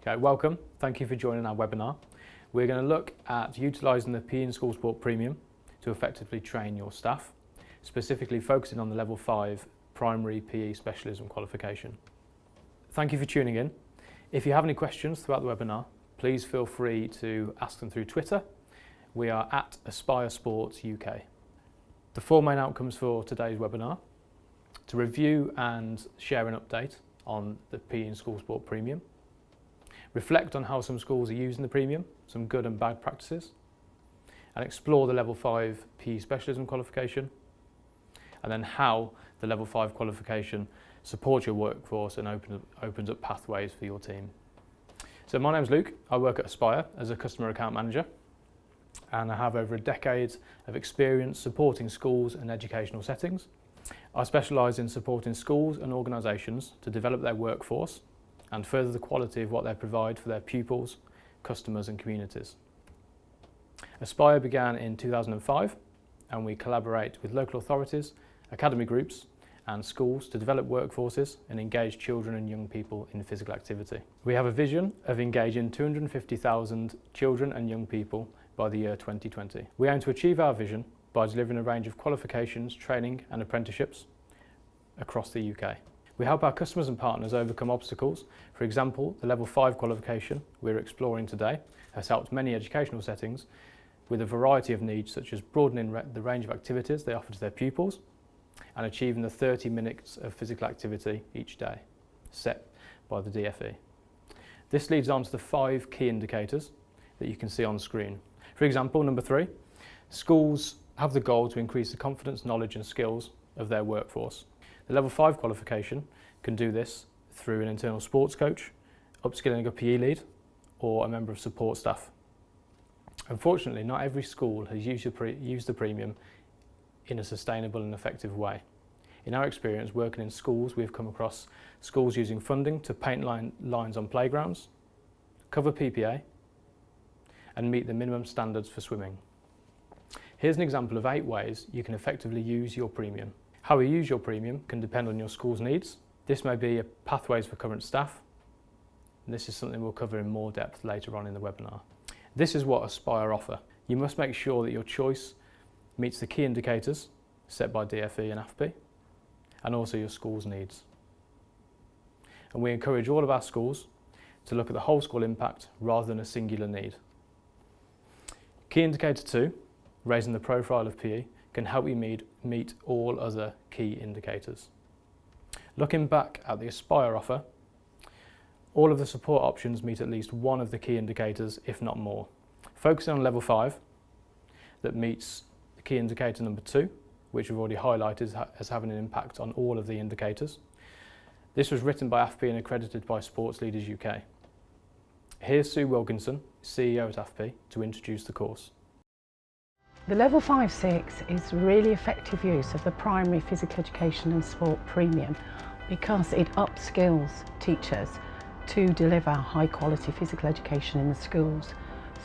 Okay, welcome. Thank you for joining our webinar. We're going to look at utilising the PE in School Sport Premium to effectively train your staff, specifically focusing on the Level 5 Primary PE Specialism qualification. Thank you for tuning in. If you have any questions throughout the webinar, please feel free to ask them through Twitter. We are at Aspire Sports UK. The four main outcomes for today's webinar: to review and share an update on the PE in School Sport Premium, reflect on how some schools are using the premium, some good and bad practices, and explore the Level 5 PE Specialism qualification, and then how the Level 5 qualification supports your workforce and opens up pathways for your team. So my name's Luke. I work at Aspire as a customer account manager, and I have over a decade of experience supporting schools and educational settings. I specialise in supporting schools and organisations to develop their workforce and further the quality of what they provide for their pupils, customers and communities. Aspire began in 2005, and we collaborate with local authorities, academy groups and schools to develop workforces and engage children and young people in physical activity. We have a vision of engaging 250,000 children and young people by the year 2020. We aim to achieve our vision by delivering a range of qualifications, training and apprenticeships across the UK. We help our customers and partners overcome obstacles. For example, the Level 5 qualification we're exploring today has helped many educational settings with a variety of needs, such as broadening the range of activities they offer to their pupils and achieving the 30 minutes of physical activity each day set by the DFE. This leads on to the 5 key indicators that you can see on screen. For example, number 3, schools have the goal to increase the confidence, knowledge and skills of their workforce. The Level 5 qualification can do this through an internal sports coach, upskilling a PE lead or a member of support staff. Unfortunately, not every school has used the premium in a sustainable and effective way. In our experience working in schools, we've come across schools using funding to paint lines on playgrounds, cover PPA and meet the minimum standards for swimming. Here's an example of 8 ways you can effectively use your premium. How you use your premium can depend on your school's needs. This may be pathways for current staff, and this is something we'll cover in more depth later on in the webinar. This is what Aspire offer. You must make sure that your choice meets the key indicators set by DFE and AFP, and also your school's needs. And we encourage all of our schools to look at the whole school impact rather than a singular need. Key indicator 2, raising the profile of PE, can help you meet all other key indicators. Looking back at the Aspire offer, all of the support options meet at least one of the key indicators, if not more. Focusing on Level 5, that meets the key indicator number 2, which we've already highlighted as having an impact on all of the indicators. This was written by AFP and accredited by Sports Leaders UK. Here's Sue Wilkinson, CEO at AFP, to introduce the course. The Level 5-6 is really effective use of the Primary Physical Education and Sport Premium because it upskills teachers to deliver high quality physical education in the schools.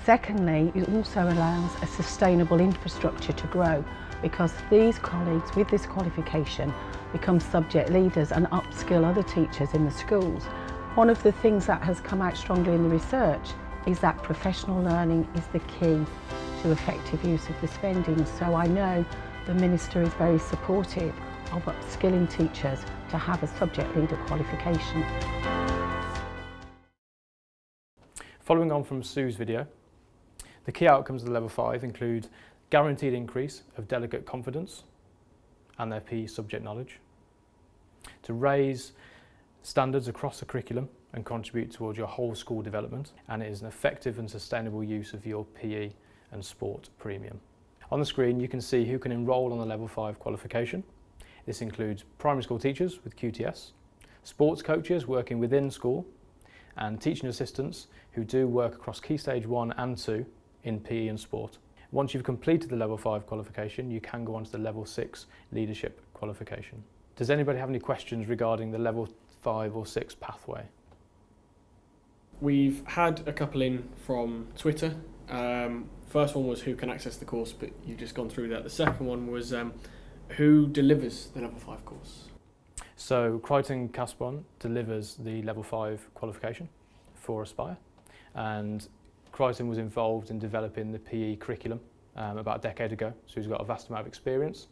Secondly, it also allows a sustainable infrastructure to grow because these colleagues with this qualification become subject leaders and upskill other teachers in the schools. One of the things that has come out strongly in the research is that professional learning is the key to effective use of the spending. So I know the Minister is very supportive of upskilling teachers to have a subject leader qualification. Following on from Sue's video, the key outcomes of the Level 5 include guaranteed increase of delegate confidence and their PE subject knowledge, to raise standards across the curriculum and contribute towards your whole school development, and it is an effective and sustainable use of your PE and sport premium. On the screen you can see who can enrol on the Level 5 qualification. This includes primary school teachers with QTS, sports coaches working within school, and teaching assistants who do work across Key Stage 1 and 2 in PE and sport. Once you've completed the Level 5 qualification, you can go on to the Level 6 leadership qualification. Does anybody have any questions regarding the Level 5 or 6 pathway? We've had a couple in from Twitter. First one was who can access the course, but you've just gone through that. The second one was who delivers the Level 5 course? So Crichton Caspon delivers the Level 5 qualification for Aspire, and Crichton was involved in developing the PE curriculum about a decade ago, so he's got a vast amount of experience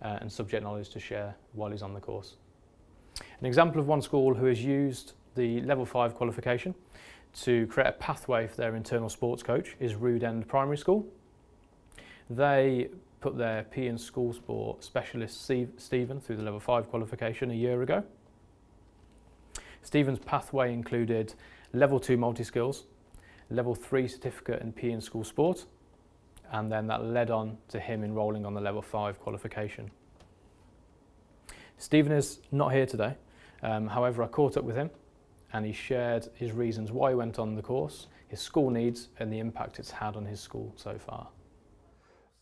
and subject knowledge to share while he's on the course. An example of one school who has used the Level 5 qualification to create a pathway for their internal sports coach is Rood End Primary School. They put their PE and school sport specialist Stephen through the Level 5 qualification a year ago. Stephen's pathway included Level 2 multi-skills, Level 3 certificate in PE and school sport, and then that led on to him enrolling on the Level 5 qualification. Stephen is not here today, however I caught up with him and he shared his reasons why he went on the course, his school needs and the impact it's had on his school so far.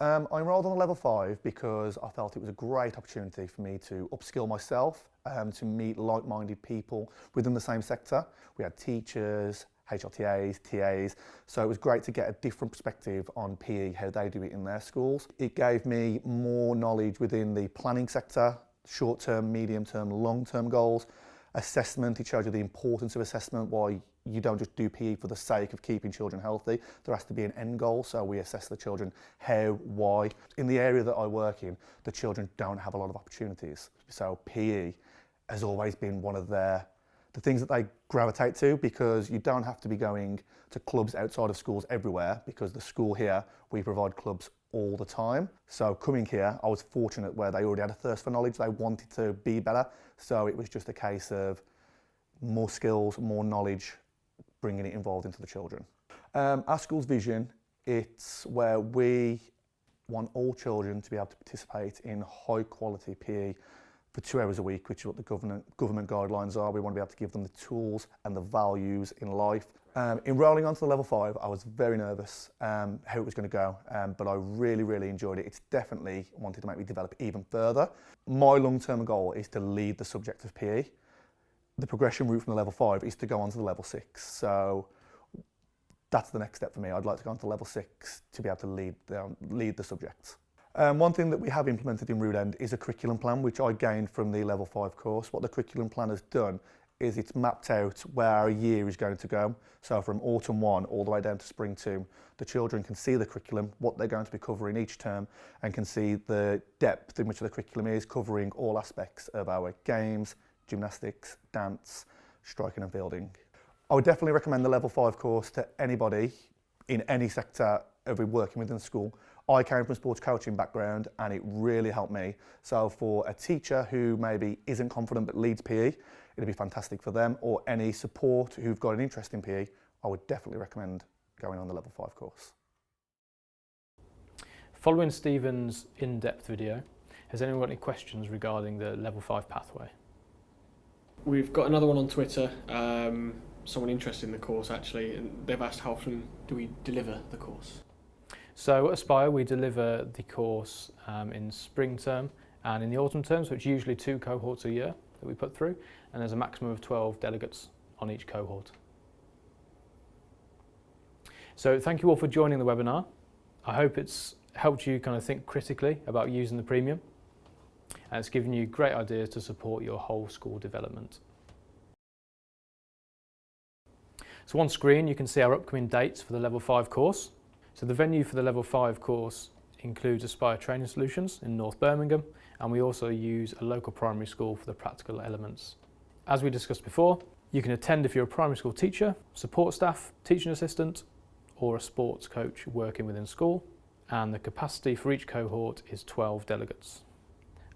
I enrolled on the Level 5 because I felt it was a great opportunity for me to upskill myself, to meet like-minded people within the same sector. We had teachers, HLTAs, TAs, so it was great to get a different perspective on PE, how they do it in their schools. It gave me more knowledge within the planning sector, short-term, medium-term, long-term goals. Assessment, it showed you the importance of assessment, why you don't just do PE for the sake of keeping children healthy. There has to be an end goal, so we assess the children how, why. In the area that I work in, the children don't have a lot of opportunities. So PE has always been one of the things that they gravitate to, because you don't have to be going to clubs outside of schools everywhere, because the school here, we provide clubs all the time. So coming here, I was fortunate where they already had a thirst for knowledge. They wanted to be better. So it was just a case of more skills, more knowledge, bringing it involved into the children. Our school's vision, it's where we want all children to be able to participate in high quality PE for 2 hours a week, which is what the government guidelines are. We want to be able to give them the tools and the values in life. Enrolling onto the Level 5, I was very nervous how it was going to go, but I really enjoyed it. It's definitely wanted to make me develop even further. My long-term goal is to lead the subject of PE. The progression route from the Level 5 is to go on to the Level 6. So that's the next step for me. I'd like to go on to Level 6 to be able to lead the subjects. One thing that we have implemented in Rood End is a curriculum plan, which I gained from the Level 5 course. What the curriculum plan has done is it's mapped out where our year is going to go. So from autumn 1 all the way down to spring 2, the children can see the curriculum, what they're going to be covering each term, and can see the depth in which the curriculum is, covering all aspects of our games, gymnastics, dance, striking and fielding. I would definitely recommend the Level 5 course to anybody in any sector of working within the school. I came from a sports coaching background and it really helped me. So for a teacher who maybe isn't confident but leads PE, it'd be fantastic for them, or any support who've got an interest in PE, I would definitely recommend going on the Level 5 course. Following Stephen's in-depth video, has anyone got any questions regarding the Level 5 pathway? We've got another one on Twitter, someone interested in the course actually, and they've asked how often do we deliver the course? So at Aspire we deliver the course in spring term and in the autumn term, so it's usually 2 cohorts a year that we put through, and there's a maximum of 12 delegates on each cohort. So thank you all for joining the webinar. I hope it's helped you kind of think critically about using the premium, and it's given you great ideas to support your whole school development. So on screen you can see our upcoming dates for the Level 5 course. So the venue for the Level 5 course includes Aspire Training Solutions in North Birmingham, and we also use a local primary school for the practical elements. As we discussed before, you can attend if you're a primary school teacher, support staff, teaching assistant, or a sports coach working within school, and the capacity for each cohort is 12 delegates.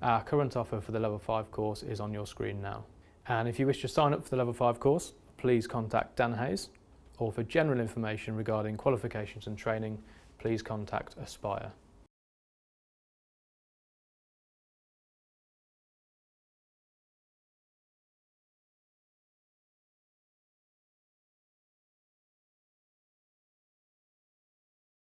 Our current offer for the Level 5 course is on your screen now. And if you wish to sign up for the Level 5 course, please contact Dan Hayes, or for general information regarding qualifications and training, please contact Aspire.